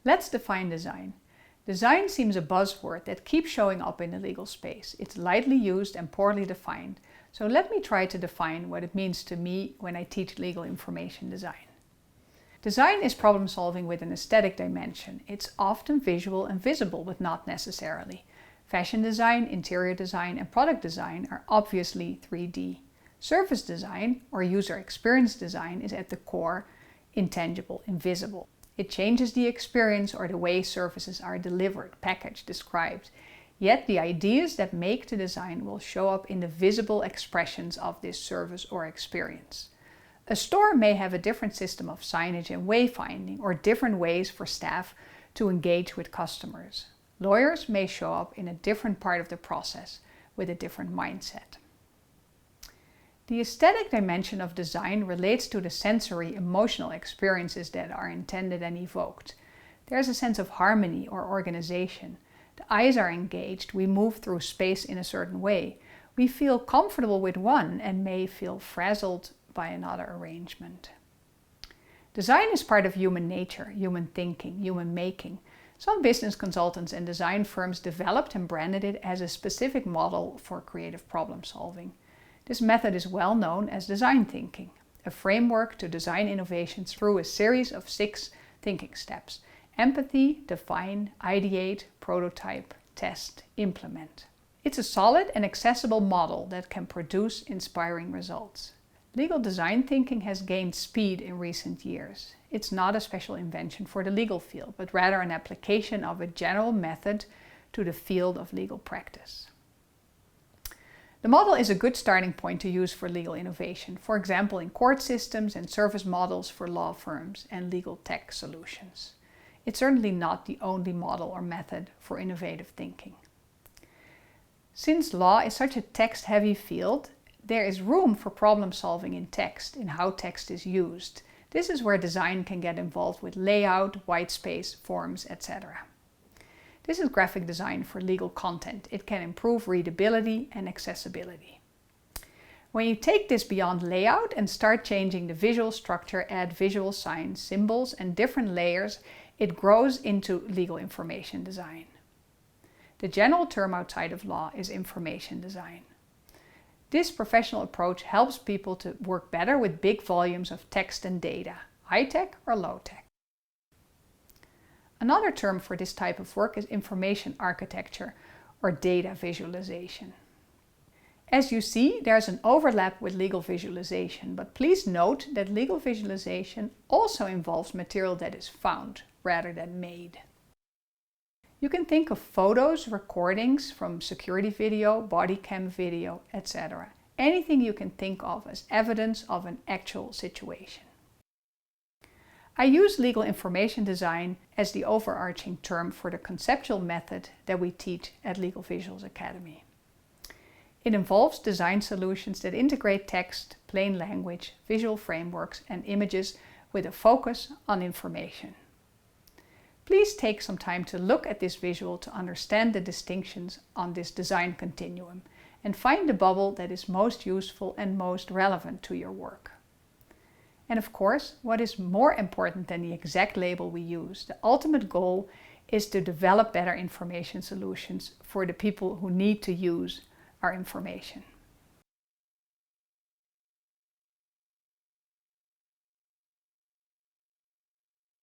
Let's define design. Design seems a buzzword that keeps showing up in the legal space. It's lightly used and poorly defined. So let me try to define what it means to me when I teach legal information design. Design is problem solving with an aesthetic dimension. It's often visual and visible, but not necessarily. Fashion design, interior design, and product design are obviously 3D. Service design, or user experience design, is at the core intangible, invisible. It changes the experience or the way services are delivered, packaged, described. Yet the ideas that make the design will show up in the visible expressions of this service or experience. A store may have a different system of signage and wayfinding, or different ways for staff to engage with customers. Lawyers may show up in a different part of the process with a different mindset. The aesthetic dimension of design relates to the sensory, emotional experiences that are intended and evoked. There's a sense of harmony or organization. The eyes are engaged, we move through space in a certain way. We feel comfortable with one and may feel frazzled by another arrangement. Design is part of human nature, human thinking, human making. Some business consultants and design firms developed and branded it as a specific model for creative problem solving. This method is well known as design thinking, a framework to design innovations through a series of 6 thinking steps: empathy, define, ideate, prototype, test, implement. It's a solid and accessible model that can produce inspiring results. Legal design thinking has gained speed in recent years. It's not a special invention for the legal field, but rather an application of a general method to the field of legal practice. The model is a good starting point to use for legal innovation, for example in court systems and service models for law firms and legal tech solutions. It's certainly not the only model or method for innovative thinking. Since law is such a text-heavy field, there is room for problem solving in text, in how text is used. This is where design can get involved with layout, white space, forms, etc. This is graphic design for legal content. It can improve readability and accessibility. When you take this beyond layout and start changing the visual structure, add visual signs, symbols, and different layers, it grows into legal information design. The general term outside of law is information design. This professional approach helps people to work better with big volumes of text and data, high-tech or low-tech. Another term for this type of work is information architecture or data visualization. As you see, there's an overlap with legal visualization, but please note that legal visualization also involves material that is found rather than made. You can think of photos, recordings from security video, body cam video, etc. Anything you can think of as evidence of an actual situation. I use legal information design as the overarching term for the conceptual method that we teach at Legal Visuals Academy. It involves design solutions that integrate text, plain language, visual frameworks, and images with a focus on information. Please take some time to look at this visual to understand the distinctions on this design continuum and find the bubble that is most useful and most relevant to your work. And of course, what is more important than the exact label we use, the ultimate goal is to develop better information solutions for the people who need to use our information.